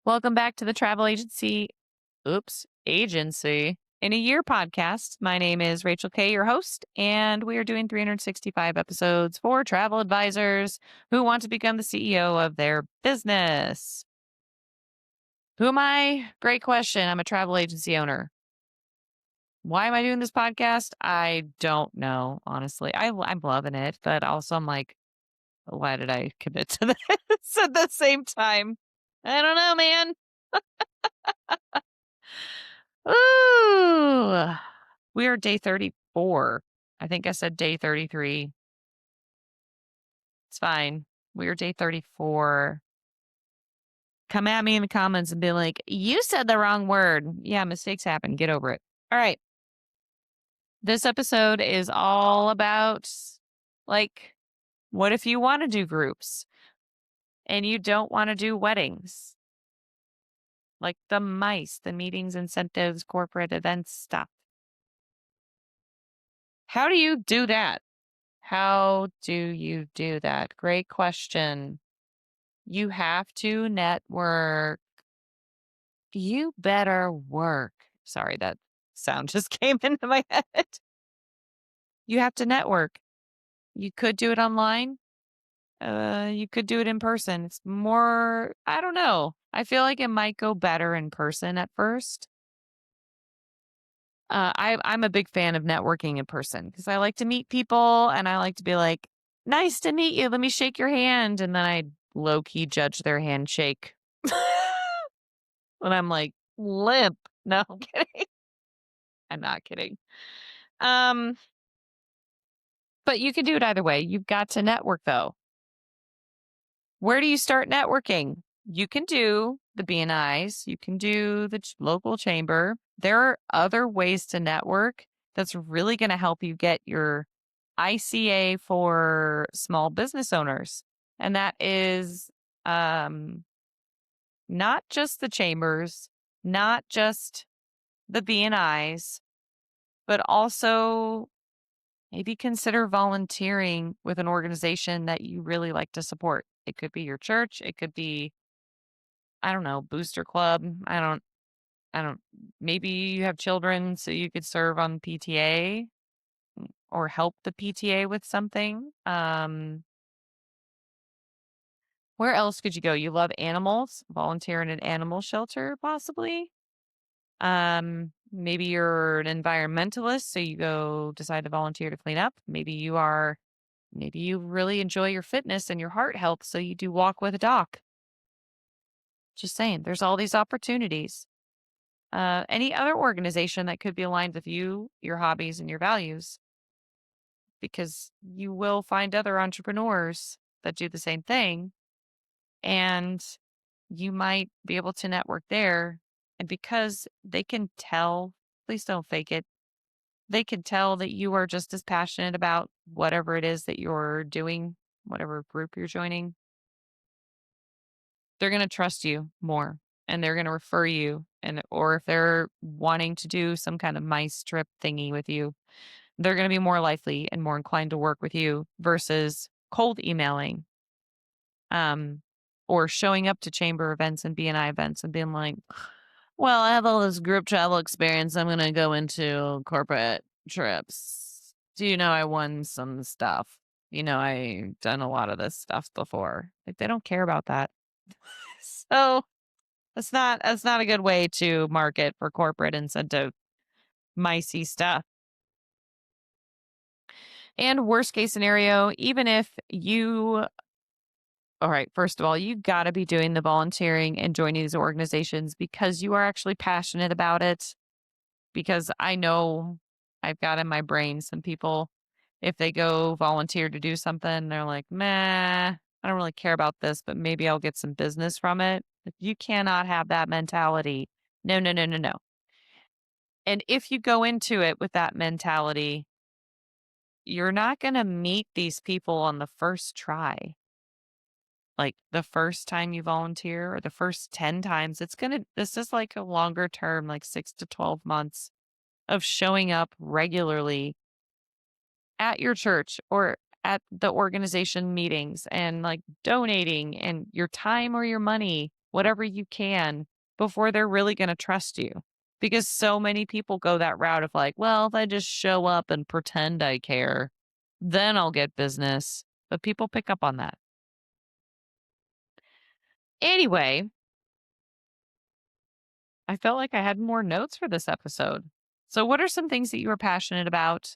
Welcome back to the Travel Agency in a Year podcast. My name is Rachel Kay, your host, and we are doing 365 episodes for travel advisors who want to become the CEO of their business. Who am I? Great question. I'm a travel agency owner. Why am I doing this podcast? I don't know, honestly. I'm loving it, but also I'm like, why did I commit to this at the same time? I don't know, man. Ooh, we are day 34. I think I said day 33. It's fine. We are day 34. Come at me in the comments and be like, you said the wrong word. Yeah, mistakes happen. Get over it. All right. This episode is all about like, what if you want to do groups and you don't want to do weddings? Like the mice, the meetings, incentives, corporate events stuff. How do you do that? How do you do that? Great question. You have to network. You better work. Sorry, that sound just came into my head. You have to network. You could do it online. You could do it in person. It's more, I don't know. I feel like it might go better in person at first. I'm a big fan of networking in person because I like to meet people and I like to be like, nice to meet you. Let me shake your hand. And then I low key judge their handshake. When I'm like, limp. No, I'm kidding. I'm not kidding. Um, but you can do it either way. You've got to network though. Where do you start networking? You can do the BNIs, you can do the local chamber. There are other ways to network that's really going to help you get your ICA for small business owners. And that is not just the chambers, not just the BNIs, but also maybe consider volunteering with an organization that you really like to support. It could be your church, it could be, I don't know, booster club. I don't maybe you have children so you could serve on PTA or help the PTA with something. Where else could you go? You love animals, volunteer in an animal shelter possibly. Maybe you're an environmentalist, so you go decide to volunteer to clean up. Maybe you really enjoy your fitness and your heart health, so you do walk with a doc. Just saying, there's all these opportunities. Any other organization that could be aligned with you, your hobbies, and your values, because you will find other entrepreneurs that do the same thing, and you might be able to network there. And because they can tell, please don't fake it. They can tell that you are just as passionate about whatever it is that you're doing, whatever group you're joining. They're going to trust you more and they're going to refer you. And, or if they're wanting to do some kind of mice trip thingy with you, they're going to be more likely and more inclined to work with you versus cold emailing, um, or showing up to chamber events and BNI events and being like, well, I have all this group travel experience. I'm going to go into corporate trips. Do you know I won some stuff? I've done a lot of this stuff before. Like they don't care about that. So that's not a good way to market for corporate incentive micey stuff. And worst case scenario, even if you all right, first of all, you got to be doing the volunteering and joining these organizations because you are actually passionate about it. Because I know I've got in my brain some people, if they go volunteer to do something, they're like, meh, I don't really care about this, but maybe I'll get some business from it. Like, you cannot have that mentality. No, no, no, no, no. And if you go into it with that mentality, you're not going to meet these people on the first try. Like the first time you volunteer or the first 10 times, this is like a longer term, like 6 to 12 months of showing up regularly at your church or at the organization meetings and like donating and your time or your money. whatever you can before they're really going to trust you. Because so many people go that route of like, well, if I just show up and pretend I care, then I'll get business. But people pick up on that. Anyway, I felt like I had more notes for this episode. So, what are some things that you are passionate about?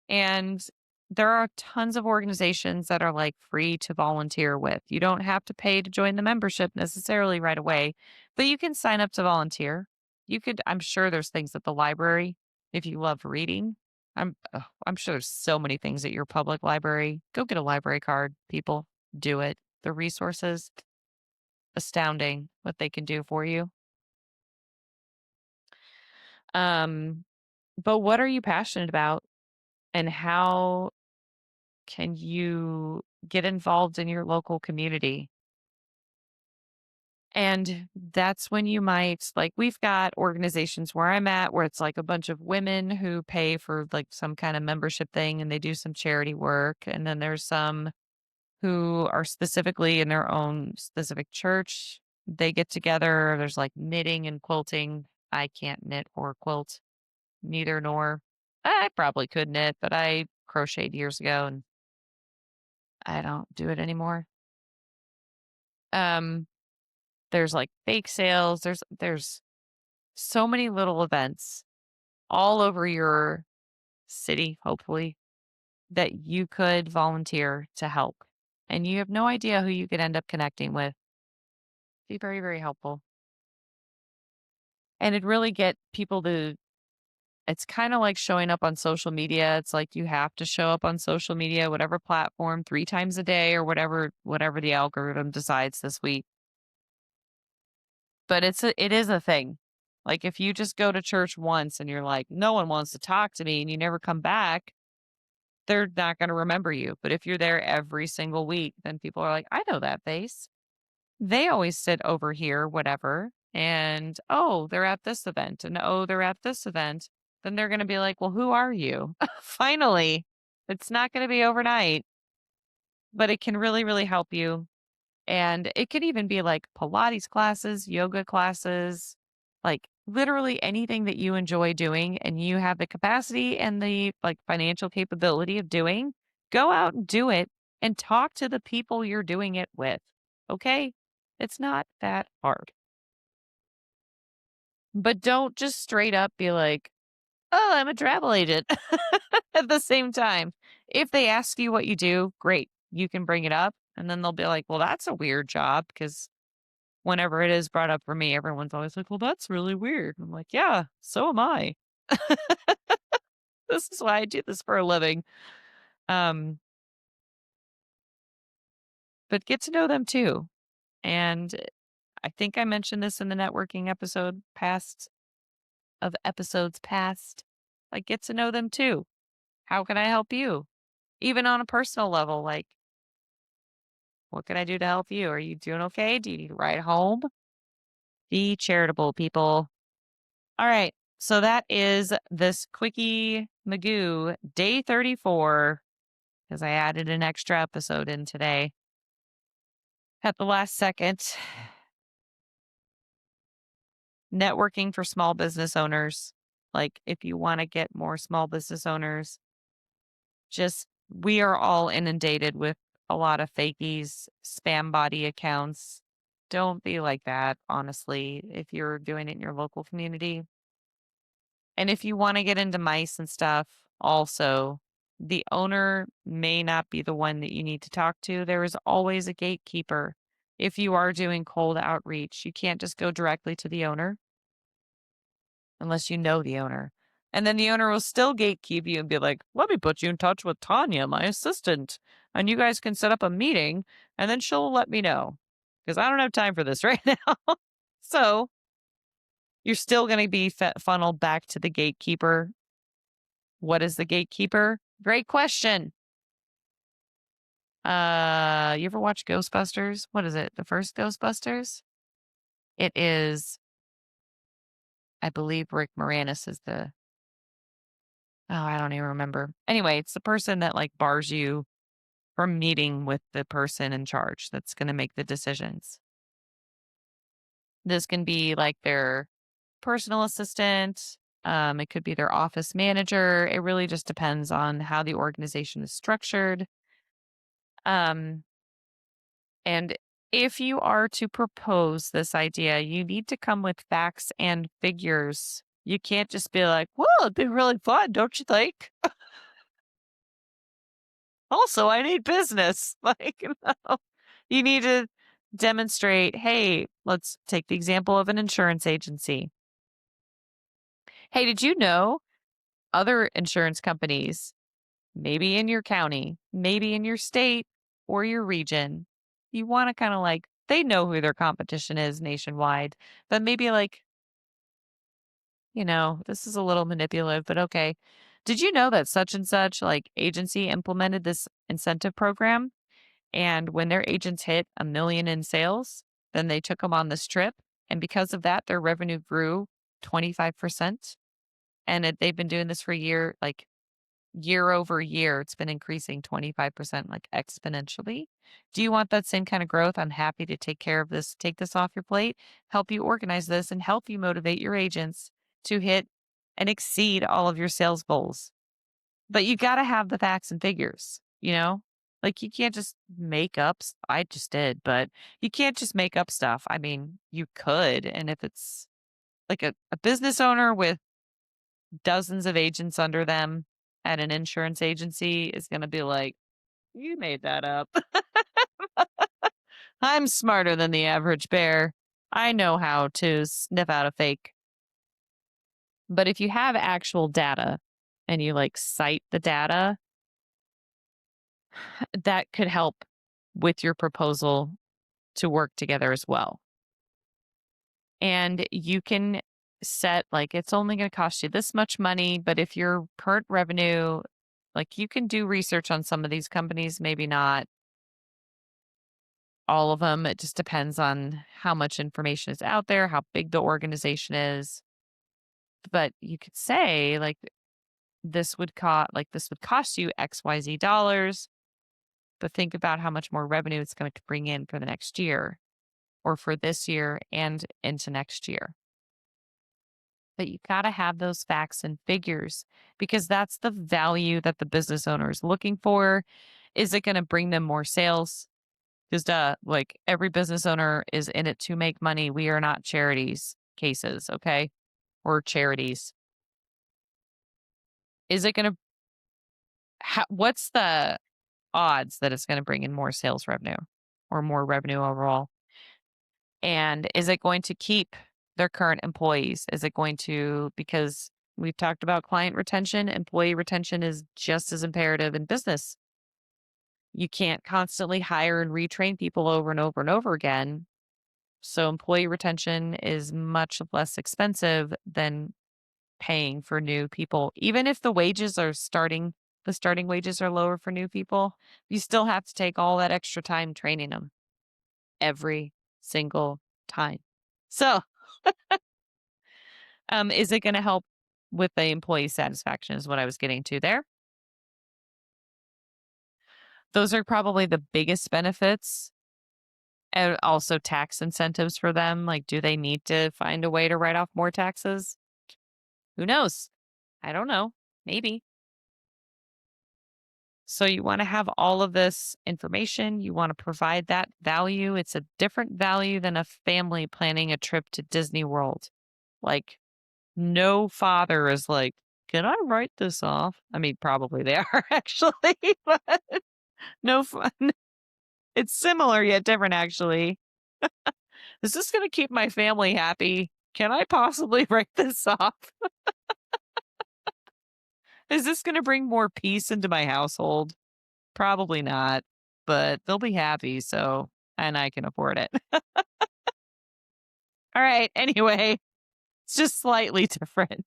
And there are tons of organizations that are like free to volunteer with. You don't have to pay to join the membership necessarily right away, but you can sign up to volunteer. You could, I'm sure there's things at the library if you love reading. I'm sure there's so many things at your public library. Go get a library card, people. Do it. The resources, astounding what they can do for you. Um, but what are you passionate about and how can you get involved in your local community? And that's when you might like we've got organizations where I'm at where it's like a bunch of women who pay for like some kind of membership thing and they do some charity work. And then there's some who are specifically in their own specific church. They get together. There's like knitting and quilting. I can't knit or quilt, neither nor. I probably could knit, but I crocheted years ago and I don't do it anymore. Um, there's like bake sales. There's so many little events all over your city, hopefully, that you could volunteer to help. And you have no idea who you could end up connecting with. Be very, very helpful. And it'd really get people to it's kind of like showing up on social media. It's like you have to show up on social media, whatever platform, 3 times a day or whatever the algorithm decides this week. But it is a thing. Like, if you just go to church once and you're like, "No one wants to talk to me," and you never come back, they're not gonna remember you. But if you're there every single week, then people are like, "I know that face. They always sit over here, whatever, and, oh, they're at this event, and, oh, they're at this event." Then they're gonna be like, "Well, who are you?" Finally. It's not gonna be overnight, but it can really, really help you. And it could even be like Pilates classes, yoga classes, like literally anything that you enjoy doing and you have the capacity and the like financial capability of doing, go out and do it and talk to the people you're doing it with. Okay? It's not that hard. But don't just straight up be like, "Oh, I'm a travel agent." At the same time, if they ask you what you do, great. You can bring it up and then they'll be like, "Well, that's a weird job because whenever it is brought up for me, everyone's always like, "Well, that's really weird." I'm like, "Yeah, so am I. This is why I do this for a living." Um, but get to know them too. And I think I mentioned this in the networking episode past of episodes past. Like, get to know them too. How can I help you? Even on a personal level, like, what can I do to help you? Are you doing okay? Do you need a ride home? Be charitable, people. All right. So that is this quickie Magoo day 34 because I added an extra episode in today at the last second. Networking for small business owners. Like, if you want to get more small business owners, just we are all inundated with a lot of fakies, spam body accounts. Don't be like that, honestly, if you're doing it in your local community. And if you wanna get into mice and stuff, also, the owner may not be the one that you need to talk to. There is always a gatekeeper. If you are doing cold outreach, you can't just go directly to the owner unless you know the owner. And then the owner will still gatekeep you and be like, "Let me put you in touch with Tanya, my assistant, and you guys can set up a meeting, and then she'll let me know because I don't have time for this right now." So, you're still gonna be funneled back to the gatekeeper. What is the gatekeeper? Great question. You ever watch Ghostbusters? What is it? The first Ghostbusters? It is, I believe Rick Moranis is the I don't even remember. Anyway, it's the person that like bars you from meeting with the person in charge that's going to make the decisions. This can be like their personal assistant. It could be their office manager. It really just depends on how the organization is structured. Um, and if you are to propose this idea, you need to come with facts and figures. You can't just be like, well, it'd be really fun, don't you think? Also, I need business. Like, no. You need to demonstrate, hey, let's take the example of an insurance agency. Hey, did you know other insurance companies, maybe in your county, maybe in your state or your region, you want to kind of like, they know who their competition is nationwide, but maybe like, this is a little manipulative, but okay. Did you know that such and such like agency implemented this incentive program? And when their agents hit 1 million in sales, then they took them on this trip. And because of that, their revenue grew 25%. And they've been doing this for a year, like year over year, it's been increasing 25%, like exponentially. Do you want that same kind of growth? I'm happy to take care of this, take this off your plate, help you organize this, and help you motivate your agents to hit and exceed all of your sales goals. But you got to have the facts and figures, you know? Like you can't just make up. I just did, but you can't just make up stuff. I mean, you could. And if it's like a business owner with dozens of agents under them at an insurance agency is going to be like, you made that up. I'm smarter than the average bear. I know how to sniff out a fake. But if you have actual data and you like cite the data, that could help with your proposal to work together as well. And you can set like it's only going to cost you this much money, but if your current revenue, like you can do research on some of these companies, maybe not all of them. It just depends on how much information is out there, how big the organization is. But you could say like this would cost you XYZ dollars, but think about how much more revenue it's going to bring in for the next year or for this year and into next year. But you got to have those facts and figures because that's the value that the business owner is looking for. Is it going to bring them more sales? Because like every business owner is in it to make money. We are not charities cases, okay? Or charities. Is it going to, what's the odds that it's going to bring in more sales revenue or more revenue overall? And is it going to keep their current employees? Is it going to, because we've talked about client retention, employee retention is just as imperative in business. You can't constantly hire and retrain people over and over and over again. So employee retention is much less expensive than paying for new people. Even if the starting wages are lower for new people, you still have to take all that extra time training them every single time. So, is it going to help with the employee satisfaction is what I was getting to there. Those are probably the biggest benefits. And also tax incentives for them. Like, do they need to find a way to write off more taxes? Who knows? I don't know. Maybe. So you want to have all of this information. You want to provide that value. It's a different value than a family planning a trip to Disney World. Like, no father is like, can I write this off? I mean, probably they are actually, but no fun. It's similar yet different, actually. Is this going to keep my family happy? Can I possibly write this off? Is this going to bring more peace into my household? Probably not, but they'll be happy. So, and I can afford it. All right. Anyway, it's just slightly different.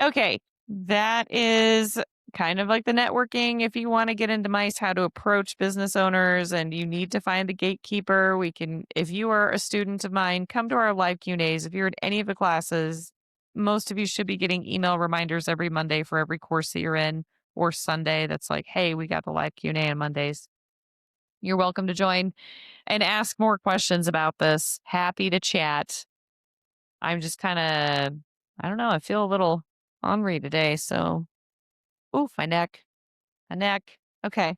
Okay. That is kind of like the networking. If you want to get into mice, how to approach business owners and you need to find a gatekeeper, if you are a student of mine, come to our live Q&As. If you're in any of the classes, most of you should be getting email reminders every Monday for every course that you're in or Sunday. That's like, hey, we got the live Q&A on Mondays. You're welcome to join and ask more questions about this. Happy to chat. I'm just kind of, I don't know, I feel a little ornery today. So, oof, my neck. Okay.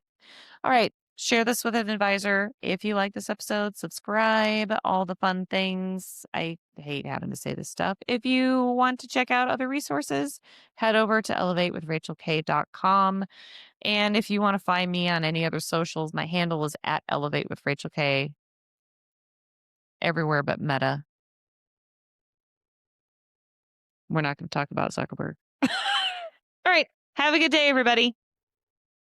All right. Share this with an advisor. If you like this episode, subscribe, all the fun things. I hate having to say this stuff. If you want to check out other resources, head over to elevatewithrachelk.com. And if you want to find me on any other socials, my handle is at Elevate with Rachel K, everywhere but Meta. We're not going to talk about Zuckerberg. All right. Have a good day, everybody.